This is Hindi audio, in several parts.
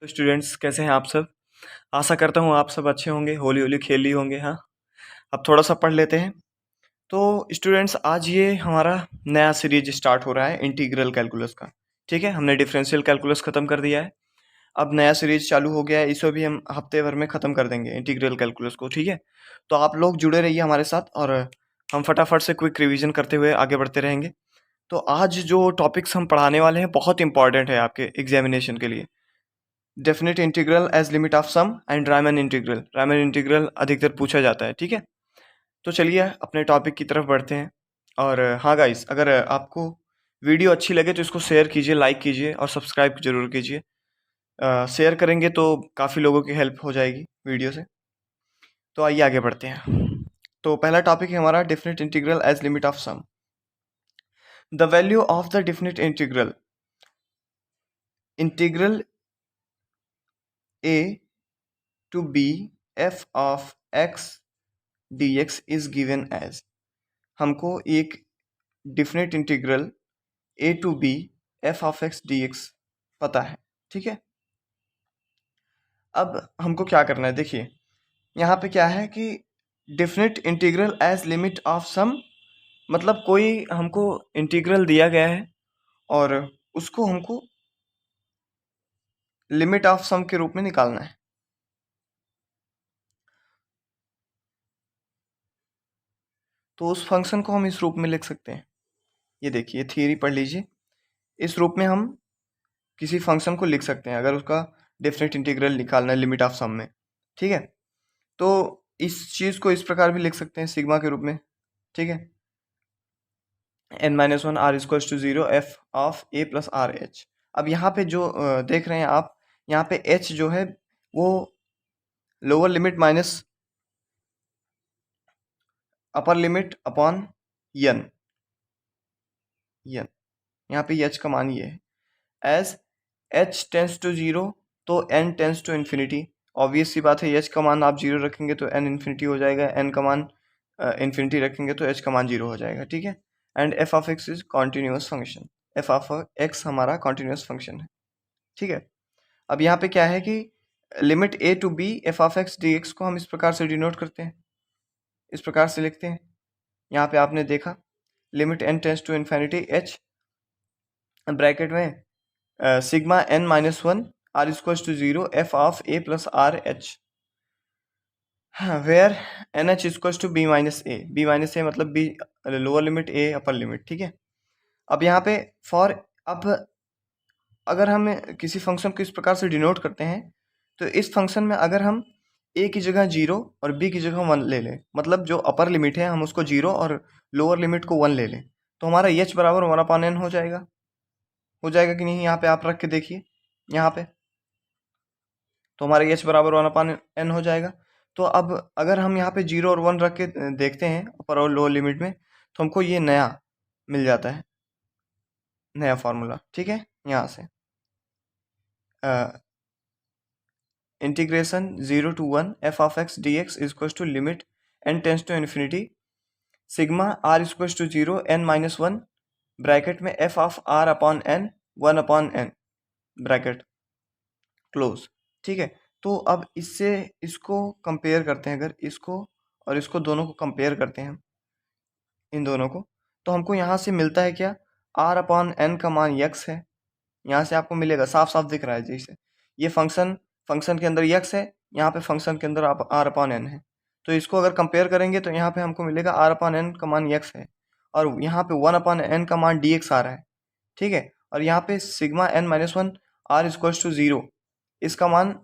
तो स्टूडेंट्स कैसे हैं आप सब। आशा करता हूँ आप सब अच्छे होंगे, होली होली खेल ली होंगे। हाँ, अब थोड़ा सा पढ़ लेते हैं। तो स्टूडेंट्स आज ये हमारा नया सीरीज स्टार्ट हो रहा है इंटीग्रल कैलकुलस का। ठीक है, हमने डिफरेंशियल कैलकुलस ख़त्म कर दिया है। अब नया सीरीज चालू हो गया है, इसे भी हम हफ्ते भर में ख़त्म कर देंगे इंटीग्रल कैलकुलस को। ठीक है, तो आप लोग जुड़े रहिए हमारे साथ और हम फटाफट से क्विक रिवीजन करते हुए आगे बढ़ते रहेंगे। तो आज जो टॉपिक्स हम पढ़ाने वाले हैं बहुत इंपॉर्टेंट है आपके एग्जामिनेशन के लिए। Definite integral as limit of sum and Riemann integral. Riemann integral अधिकतर पूछा जाता है। ठीक है, तो चलिए अपने टॉपिक की तरफ बढ़ते हैं। और हाँ गाइस, अगर आपको वीडियो अच्छी लगे तो इसको शेयर कीजिए, लाइक कीजिए और सब्सक्राइब जरूर कीजिए। शेयर करेंगे तो काफ़ी लोगों की हेल्प हो जाएगी वीडियो से। तो आइए आगे बढ़ते हैं। तो पहला टॉपिक है हमारा definite integral as limit of sum. The value of the definite integral integral a to b f of x dx is given as। हमको एक definite integral a to b f of x dx पता है। ठीक है, अब हमको क्या करना है, देखिए यहाँ पे क्या है कि definite integral as limit of sum, मतलब कोई हमको इंटीग्रल दिया गया है और उसको हमको लिमिट ऑफ सम के रूप में निकालना है। तो उस फंक्शन को हम इस रूप में लिख सकते हैं। ये देखिए थियरी पढ़ लीजिए। इस रूप में हम किसी फंक्शन को लिख सकते हैं अगर उसका डेफिनेट इंटीग्रल निकालना है लिमिट ऑफ सम में। ठीक है, तो इस चीज़ को इस प्रकार भी लिख सकते हैं सिग्मा के रूप में। ठीक है, n-1 r equals to 0 f of a plus are H. अब यहाँ पे जो देख रहे हैं आप, यहाँ पे h जो है वो lower limit minus upper limit upon n। यहाँ पे h का मान ये है। एज h टेंस टू 0 तो n tends to infinity. Obvious सी बात है, h का मान आप 0 रखेंगे तो n इन्फिनिटी हो जाएगा, n का मान इन्फिनिटी रखेंगे तो h का मान 0 हो जाएगा। ठीक है, and f of x is continuous function. f of x हमारा कॉन्टिन्यूस फंक्शन है। ठीक है, अब यहाँ पे क्या है कि limit a to b f of x dx को हम इस प्रकार से डिनोट करते हैं, इस प्रकार से लिखते हैं। यहाँ पे आपने देखा limit n tends to infinity h bracket में sigma n-1 r equals to 0 f of a plus are h, where n h equals to b minus a मतलब b lower limit a upper limit. ठीक है, अब यहाँ पे फॉर अब अगर हम किसी फंक्शन को इस प्रकार से डिनोट करते हैं तो इस फंक्शन में अगर हम a की जगह 0 और b की जगह 1 ले लें, मतलब जो अपर लिमिट है हम उसको 0 और लोअर लिमिट को 1 ले लें, तो हमारा h बराबर 1/n हो जाएगा। हो जाएगा कि नहीं, यहाँ पे आप रख के देखिए यहाँ पे, तो हमारे h बराबर 1/n हो जाएगा। तो अब अगर हम यहाँ पे 0 और 1 रख के देखते हैं अपर और लोअर लिमिट में, तो हमको ये नया मिल जाता है, नया फॉर्मूला। ठीक है, यहाँ से integration 0 to 1 f of x dx equals to limit n tends to infinity sigma r equals to 0 n-1 bracket में f of r upon n 1/n bracket close. ठीक है, तो अब इससे इसको कंपेयर करते हैं, अगर इसको और इसको दोनों को कंपेयर करते हैं इन दोनों को, तो हमको यहाँ से मिलता है क्या, r/n का मान x है। यहाँ से आपको मिलेगा, साफ साफ दिख रहा है जैसे ये फंक्शन के अंदर x है, यहाँ पे फंक्शन के अंदर r/n है। तो इसको अगर कंपेयर करेंगे तो यहाँ पे हमको मिलेगा r/n का मान x है और यहाँ पे 1/n का मान dx आ रहा है। ठीक है, और यहाँ पे sigma n-1 r equals to 0, इसका मान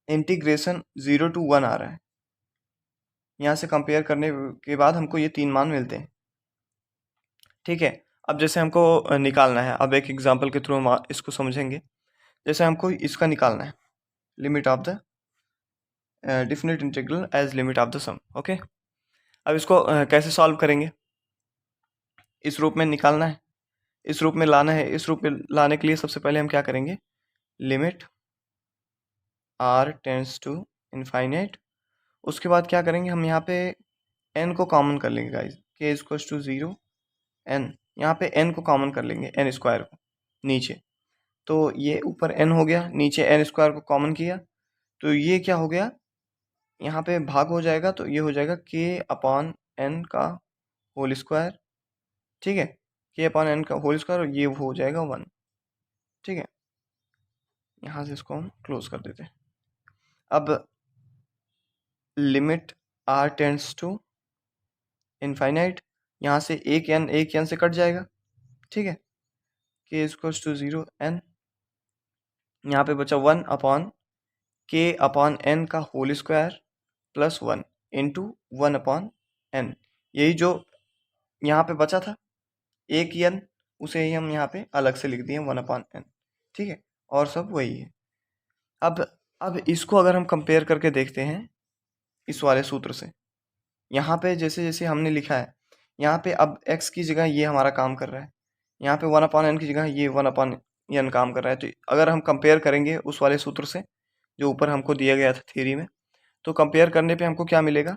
इंटीग्रेशन 0 to 1 आ रहा है। यहाँ से कंपेयर करने के बाद हमको ये 3 मान मिलते हैं। ठीक है, अब जैसे हमको निकालना है, अब एक एग्जांपल के थ्रू हम इसको समझेंगे। जैसे हमको इसका निकालना है limit of the definite integral as limit of the sum. Okay, अब इसको कैसे सॉल्व करेंगे, इस रूप में निकालना है, इस रूप में लाना है। इस रूप में लाने के लिए सबसे पहले हम क्या करेंगे, limit r tends to infinite, उसके बाद क्या करेंगे हम यहाँ पे n को कॉमन कर लेंगे guys, k equals to 0 n, यहाँ पे n को कॉमन कर लेंगे, n स्क्वायर को नीचे, तो ये ऊपर n हो गया, नीचे n स्क्वायर को कॉमन किया तो ये क्या हो गया, यहाँ पे भाग हो जाएगा तो ये हो जाएगा k अपॉन n का होल स्क्वायर, ठीक है, k अपॉन n का होल स्क्वायर, और ये हो जाएगा 1, ठीक है। यहाँ से इसको हम क्लोज कर देते हैं। अब limit r tends to infinite, यहाँ से एक n से कट जाएगा, ठीक है, k इक्वल्स टू 0 n, यहाँ पे बचा 1 अपॉन k अपॉन n का whole square plus 1 into 1 upon n, यही जो यहाँ पे बचा था एक n, उसे ही हम यहाँ पे अलग से लिख दिए 1 अपॉन n, ठीक है, और सब वही है। अब इसको अगर हम कंपेयर करके देखते हैं इस वाले सूत्र से, यहाँ पे जैसे जैसे हमने लिखा है, यहाँ पे अब x की जगह ये हमारा काम कर रहा है, यहाँ पे 1 अपॉन n की जगह ये 1 अपॉन n काम कर रहा है। तो अगर हम कंपेयर करेंगे उस वाले सूत्र से जो ऊपर हमको दिया गया था थ्योरी में, तो कंपेयर करने पे हमको क्या मिलेगा,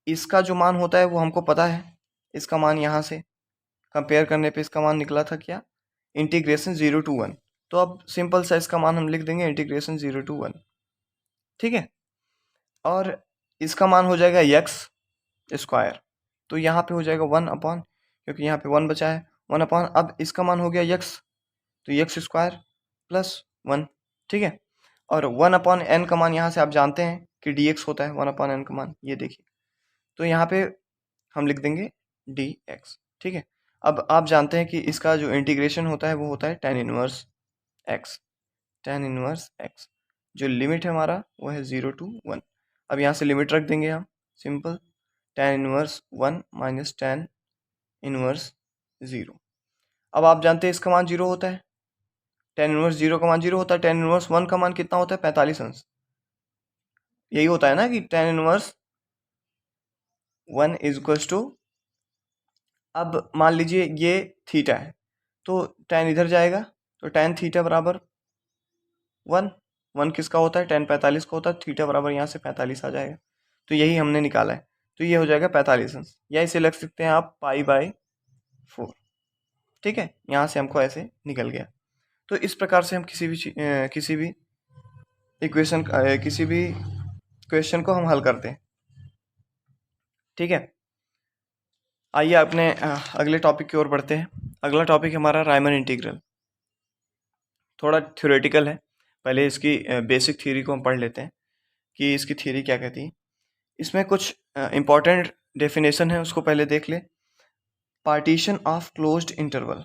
इसका जो मान होता है वो हमको पता है, इसका मान यहाँ से कंपेयर करने पे इसका मान निकला था क्या, इंटीग्रेशन 0 to 1, तो अब सिंपल सा इसका मान हम लिख देंगे इंटीग्रेशन 0 to 1, ठीक है, और इसका मान हो जाएगा x स्क्वायर, तो यहाँ पे हो जाएगा 1 अपॉन, क्योंकि यहाँ पे 1 बचा है 1 अपॉन, अब इसका मान हो गया x, तो x स्क्वायर प्लस 1, ठीक है, और 1 अपॉन n का मान यहाँ से आप जानते हैं कि dx होता है 1 अपॉन n का मान, ये देखिए, तो यहाँ पे हम लिख देंगे dx, ठीक है। अब आप जानते हैं कि इसका जो इंटीग्रेशन होता है वो होता है tan inverse x, tan inverse x, जो लिमिट है हमारा वो है 0 to 1। अब यहाँ से लिमिट रख देंगे हम, simple tan inverse 1 minus tan inverse 0। अब आप जानते हैं इसका मान 0 होता है, tan इनवर्स 0 का मान 0 होता है, tan इनवर्स 1 का मान कितना होता है 45 अंश, यही होता है ना कि tan inverse 1 is equals to, अब मान लीजिए ये थीटा है तो tan इधर जाएगा, तो tan थीटा बराबर 1 किसका होता है, tan 45 का होता है, थीटा बराबर यहाँ से 45 आ जाएगा, तो यही हमने निकाला है, तो ये हो जाएगा 45 अंश, या इसे लिख सकते हैं आप π/4, ठीक है, यहाँ से हमको ऐसे निकल गया। तो इस प्रकार से हम किसी भी इक्वेशन किसी भी क्वेश्चन को हम हल करते हैं, ठीक है। आइए अपने अगले टॉपिक की ओर बढ़ते हैं। अगला टॉपिक हमारा रायमन इंटीग्रल, थोड़ा थ्योरेटिकल है, पहले इसकी बेसिक थ्योरी को हम पढ़ लेते हैं कि इसकी थ्योरी क्या कहती है। इसमें कुछ इम्पॉर्टेंट डेफिनेशन है, उसको पहले देख ले। पार्टीशन ऑफ क्लोज्ड इंटरवल,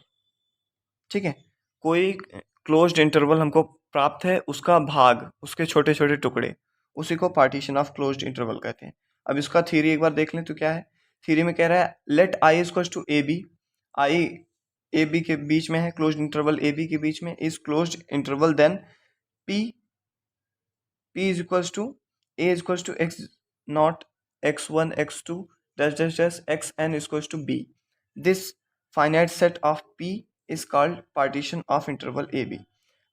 ठीक है, कोई क्लोज्ड इंटरवल हमको प्राप्त है, उसका भाग, उसके छोटे छोटे टुकड़े, उसी को पार्टीशन ऑफ क्लोज्ड इंटरवल कहते हैं। अब इसका थ्योरी एक बार देख लें तो क्या है, थ्योरी में कह रहा है let I is equals to A B, I A B के बीच में है, क्लोज्ड इंटरवल ए बी के बीच में, is closed interval then P is equals to A is equals to X naught x1 x2 dash dash dash xn is equals to b, this finite set of p is called partition of interval a b।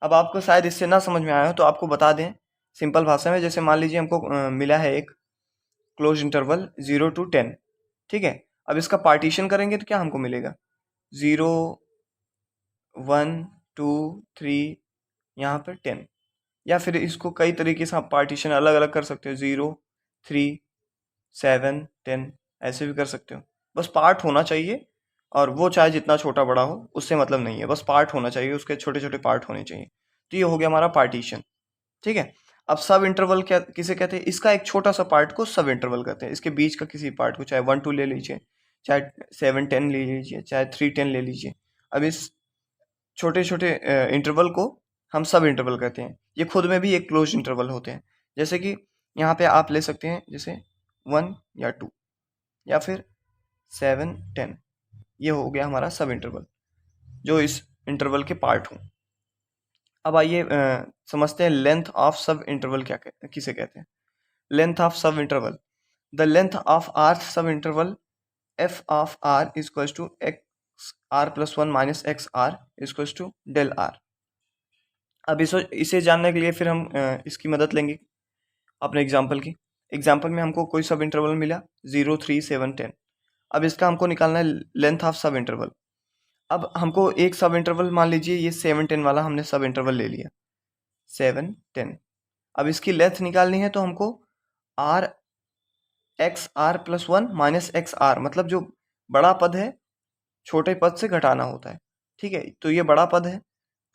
अब आपको शायद इससे ना समझ में आया हो तो आपको बता दें सिंपल भाषा में, जैसे मान लीजिए हमको मिला है एक क्लोज इंटरवल 0 to 10, ठीक है, अब इसका पार्टीशन करेंगे तो क्या हमको मिलेगा 0 1 2 3 यहाँ पर 10, या फिर इसको कई तरीके से आप पार्टीशन अलग अलग कर सकते हो, 0 3 7 10 ऐसे भी कर सकते हो, बस पार्ट होना चाहिए, और वो चाहे जितना छोटा बड़ा हो उससे मतलब नहीं है, बस पार्ट होना चाहिए, उसके छोटे छोटे पार्ट होने चाहिए। तो ये हो गया हमारा पार्टीशन, ठीक है। अब सब इंटरवल क्या किसे कहते हैं, इसका एक छोटा सा पार्ट को सब इंटरवल कहते हैं, इसके बीच का किसी पार्ट को, चाहे 1 2 ले लीजिए, चाहे 7 10 ले लीजिए, चाहे 3 10 ले लीजिए। अब इस छोटे छोटे इंटरवल को हम सब इंटरवल कहते हैं, ये खुद में भी एक क्लोज इंटरवल होते हैं। जैसे कि यहाँ पे आप ले सकते हैं जैसे 1 या 2 या फिर 7 10, ये हो गया हमारा सब इंटरवल जो इस इंटरवल के पार्ट हों। अब आइए समझते हैं लेंथ ऑफ सब इंटरवल किसे कहते हैं। Length of sub interval, the length of R sub interval F of R is equals to X R plus 1 minus X R is equals to del R. अब इसे जानने के लिए फिर हम इसकी मदद लेंगे अपने एग्जाम्पल की। एग्जाम्पल में हमको कोई सब इंटरवल मिला 0 3 7 10, अब इसका हमको निकालना है लेंथ ऑफ सब इंटरवल। अब हमको एक सब इंटरवल मान लीजिए ये 7 10 वाला हमने सब इंटरवल ले लिया 7 10। अब इसकी लेंथ निकालनी है तो हमको R X R plus one minus X R, मतलब जो बड़ा पद है छोटे पद से घटाना होता है। ठीक है, तो ये बड़ा पद है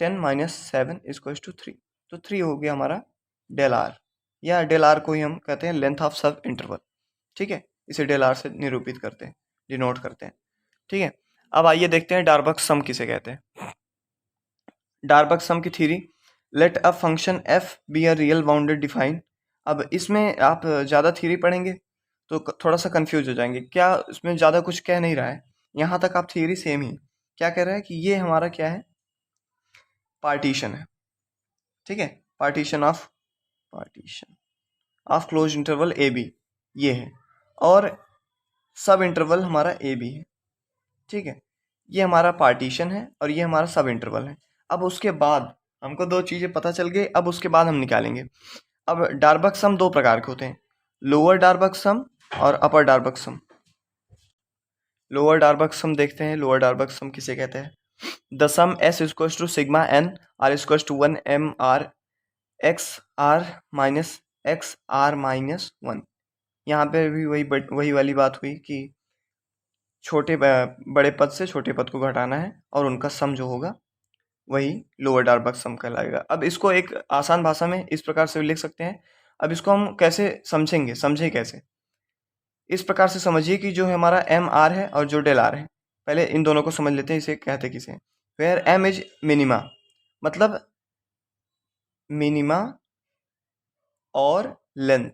10 माइनस 7 इक्वल्स टू 3, तो 3 हो गया हमारा डेल आर, या डेल आर को ही हम कहते हैं लेंथ ऑफ सब इंटरवल। ठीक है, इसे डेल आर से निरूपित करते हैं, डिनोट करते हैं। ठीक है, अब आइए देखते हैं डार्बक सम किसे कहते हैं। डार्बक सम की theory, let a function F be a real bounded define. अब इसमें आप ज़्यादा थ्योरी पढ़ेंगे तो थोड़ा सा कंफ्यूज हो जाएंगे, क्या इसमें ज़्यादा कुछ कह नहीं रहा है, यहाँ तक आप थ्योरी सेम ही। क्या कह रहा है कि ये हमारा क्या है, पार्टीशन है। ठीक है, partition of close interval A B ये है, और सब इंटरवल हमारा ए बी है। ठीक है, ये हमारा पार्टीशन है और ये हमारा सब इंटरवल है। अब उसके बाद हमको दो चीज़ें पता चल गई, अब उसके बाद हम निकालेंगे। अब डार्बक सम दो प्रकार के होते हैं, लोअर डार्बक सम और अपर डार्बक सम। लोअर डार्बक सम देखते हैं, लोअर डार्बक सम किसे कहते हैं। The sum S equals to sigma N R equals to 1 M R X R minus 1। यहाँ पे भी वही वाली बात हुई कि छोटे बड़े पद से छोटे पद को घटाना है और उनका सम जो होगा वही लोअर डार्बक सम कहलाएगा। अब इसको एक आसान भाषा में इस प्रकार से लिख सकते हैं। अब इसको हम कैसे समझेंगे, समझे कैसे, इस प्रकार से समझिए कि जो हमारा एम आर है और जो डेल आर है, पहले इन दोनों को समझ लेते हैं, इसे कहते किसे। वेयर एम इज मिनिमा, मतलब मिनिमा और लेंथ,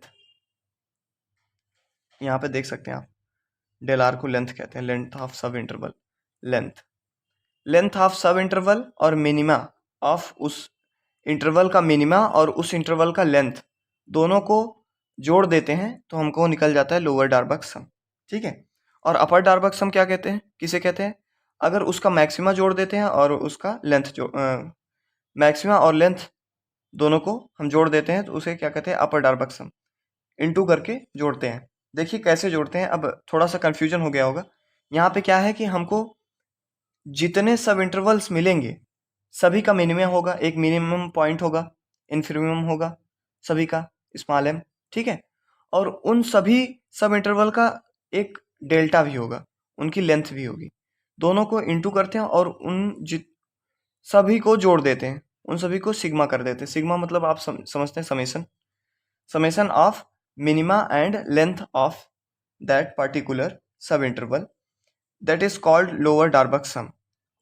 यहाँ पे देख सकते हैं आप, डेल आर को लेंथ कहते हैं, length of sub interval. Length of sub interval और मिनिमा ऑफ उस इंटरवल का मिनिमा और उस इंटरवल का लेंथ, दोनों को जोड़ देते हैं तो हमको निकल जाता है लोअर डार्बक सम। ठीक है, और अपर डार्बक सम क्या कहते हैं, किसे कहते हैं, अगर उसका मैक्सिमा जोड़ देते हैं और उसका लेंथ जो मैक्सिमा और लेंथ दोनों को हम जोड़ देते हैं तो उसे क्या कहते हैं, अपर डार्बक सम। इनटू करके जोड़ते हैं। देखिए कैसे जोड़ते हैं, अब थोड़ा सा कन्फ्यूजन हो गया होगा। यहाँ पे क्या है कि हमको जितने सब इंटरवल्स मिलेंगे सभी का मिनिमम होगा, एक मिनिमम पॉइंट होगा, इन्फीरियम होगा सभी का, स्मॉल एम। ठीक है, और उन सभी सब इंटरवल का एक डेल्टा भी होगा, उनकी लेंथ भी होगी। दोनों को इंटू करते हैं और सभी को जोड़ देते हैं, उन सभी को सिग्मा कर देते हैं। सिग्मा मतलब आप समझते हैं summation of minima and length of that particular sub interval, that is called lower Darboux sum.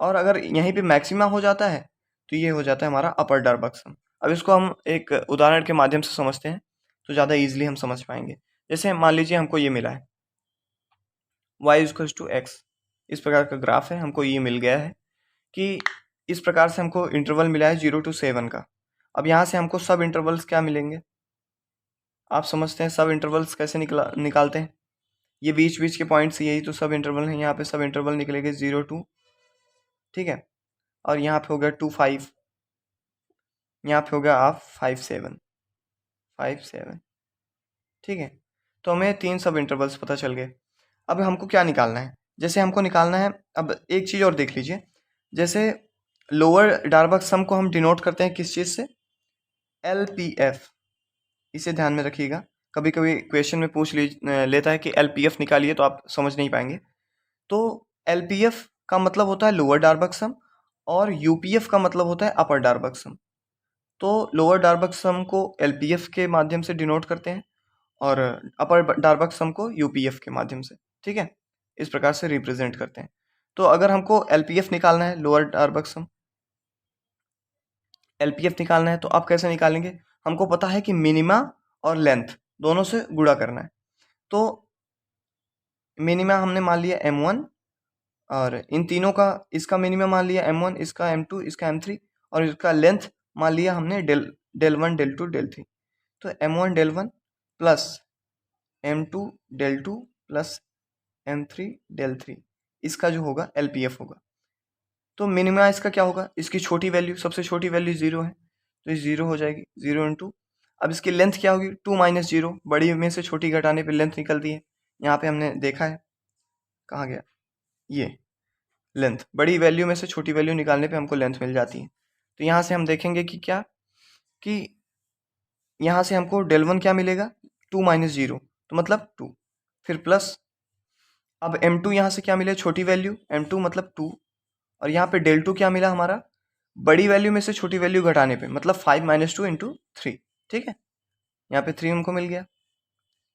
और अगर यहीं पे मैक्सिमा हो जाता है तो ये हो जाता है हमारा अपर डार्बक सम। अब इसको हम एक उदाहरण के माध्यम से समझते हैं तो ज़्यादा इजीली हम समझ पाएंगे। जैसे मान लीजिए हमको ये मिला है y इक्वल्स टू एक्स, इस प्रकार का ग्राफ है, हमको ये मिल गया है कि इस प्रकार से हमको इंटरवल मिला है 0 to 7 का। अब यहाँ से हमको सब इंटरवल्स क्या मिलेंगे, आप समझते हैं सब इंटरवल्स कैसे निकालते हैं, ये बीच बीच के पॉइंट्स यही तो सब इंटरवल हैं। यहाँ पे सब इंटरवल निकलेंगे 0 to, ठीक है, और यहाँ पे हो गया 2 5, यहाँ पे हो गया आप 5 7 5 7। ठीक है, तो हमें 3 सब इंटरवल्स पता चल गए। अब हमको क्या निकालना है, जैसे हमको निकालना है, अब एक चीज़ और देख लीजिए, जैसे लोअर डार्बक सम को हम डिनोट करते हैं किस चीज़ से, LPF, इसे ध्यान में रखिएगा। कभी कभी क्वेश्चन में पूछ लेता है कि LPF निकालिए, तो आप समझ नहीं पाएंगे। तो LPF का मतलब होता है लोअर डार्बक सम और UPF का मतलब होता है अपर डार्बक सम। तो लोअर डार्बक सम को LPF के माध्यम से डिनोट करते हैं और अपर डार्बक सम को UPF के माध्यम से, ठीक है, इस प्रकार से रिप्रेजेंट करते हैं। तो अगर हमको LPF निकालना है, लोअर डार्बक सम LPF निकालना है, तो आप कैसे निकालेंगे, हमको पता है कि मिनिमा और लेंथ दोनों से गुणा करना है। तो मिनिमा हमने मान लिया M1 और इन तीनों का, इसका मिनिमम मान लिया M1, इसका M2, इसका M3 और इसका लेंथ मान लिया हमने डेल 1 डेल 2 डेल 3। तो M1 del 1 plus M2 del 2 plus M3 del 3, इसका जो होगा LPF होगा। तो मिनिमा इसका क्या होगा, इसकी छोटी वैल्यू, सबसे छोटी वैल्यू 0 है तो ये 0 हो जाएगी, 0 इंटू, अब इसकी लेंथ क्या होगी 2 माइनस 0, बड़ी में से छोटी घटाने पे लेंथ निकलती है। यहाँ पे हमने देखा है, कहाँ गया ये, लेंथ, बड़ी वैल्यू में से छोटी वैल्यू निकालने पे हमको लेंथ मिल जाती है। तो यहाँ से हम देखेंगे कि क्या, कि यहाँ से हमको del 1 क्या मिलेगा, 2 माइनस 0, तो मतलब 2, फिर प्लस, अब m2 यहाँ से क्या मिले, छोटी वैल्यू m2 मतलब 2, और यहाँ पे del 2 क्या मिला हमारा, बड़ी वैल्यू में से छोटी वैल्यू घटाने पे, मतलब 5 माइनस 2 इंटू 3, ठीक है। यहाँ पे 3 हमको मिल गया,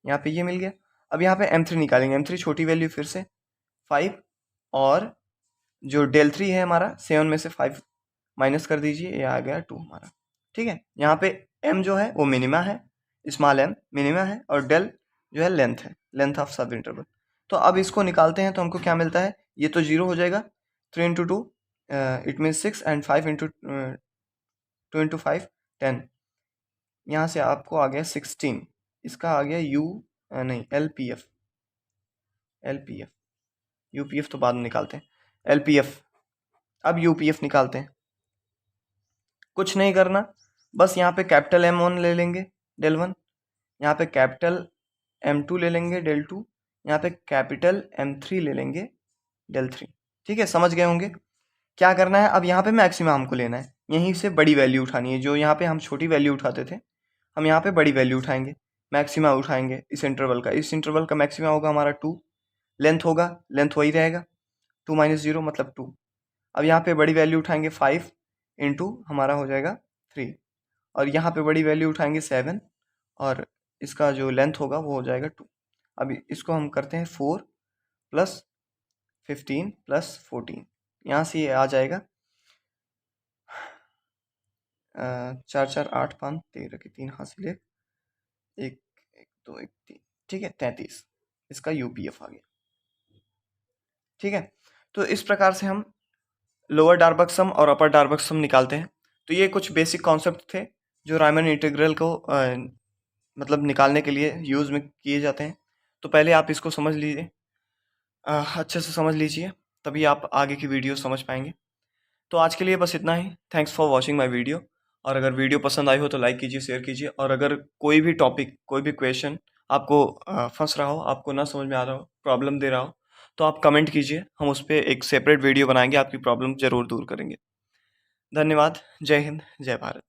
यहाँ पे ये मिल गया। अब यहाँ पे m3 निकालेंगे, m3 छोटी वैल्यू फिर से 5, और जो del 3 है हमारा 7 में से 5 माइनस कर दीजिए, ये आ गया 2 हमारा, ठीक है। यहाँ पे m जो है वो मिनिमा है, स्मॉल m मिनिमा है, और del जो है लेंथ है, लेंथ ऑफ सब इंटरवल। तो अब इसको निकालते हैं तो हमको क्या मिलता है, ये तो 0 हो जाएगा, 3 into 2 it mean 6, and 5 into 2 into 5 10, यहाँ से आपको आ गया 16, इसका आ गया नहीं LPF, UPF तो बाद में निकालते हैं, LPF। अब UPF निकालते हैं, कुछ नहीं करना, बस यहाँ पे कैपिटल M1 ले लेंगे del 1, यहाँ पे कैपिटल M2 ले लेंगे del 2, यहाँ पे कैपिटल M3 ले लेंगे del 3, ठीक है, समझ गए होंगे। क्या करना है, अब यहाँ पे मैक्सिमा हमको लेना है, यहीं से बड़ी वैल्यू उठानी है, जो यहाँ पे हम छोटी वैल्यू उठाते थे हम यहाँ पे बड़ी वैल्यू उठाएंगे, मैक्सिमा उठाएंगे इस इंटरवल का मैक्सिमा होगा हमारा 2, लेंथ होगा, लेंथ वही रहेगा 2 माइनस 0 मतलब 2। अब यहाँ पे बड़ी वैल्यू उठाएंगे 5 इंटू हमारा हो जाएगा 3, और यहाँ पे बड़ी वैल्यू उठाएंगे 7, और इसका जो लेंथ होगा वो हो जाएगा 2। अभी इसको हम करते हैं 4 प्लस 15 प्लस 14, यहाँ से ये आ जाएगा 4 4 8 5 13 के 3 हासिल 1 1 1 2 1 3, ठीक है, 33, इसका UPF आ गया, ठीक है। तो इस प्रकार से हम लोअर डार्बक सम और अपर डार्बक सम निकालते हैं। तो ये कुछ बेसिक कॉन्सेप्ट थे जो रायमन इंटीग्रल को मतलब निकालने के लिए यूज़ में किए जाते हैं। तो पहले आप इसको समझ लीजिए, अच्छे से समझ लीजिए, तभी आप आगे की वीडियो समझ पाएंगे। तो आज के लिए बस इतना ही। Thanks for watching my video. और अगर वीडियो पसंद आई हो तो लाइक कीजिए, शेयर कीजिए, और अगर कोई भी टॉपिक, कोई भी क्वेश्चन आपको फंस रहा हो, आपको ना समझ में आ रहा हो, प्रॉब्लम दे रहा हो, तो आप कमेंट कीजिए, हम उस पर एक सेपरेट वीडियो बनाएंगे, आपकी प्रॉब्लम ज़रूर दूर करेंगे। धन्यवाद। जय हिंद, जय भारत।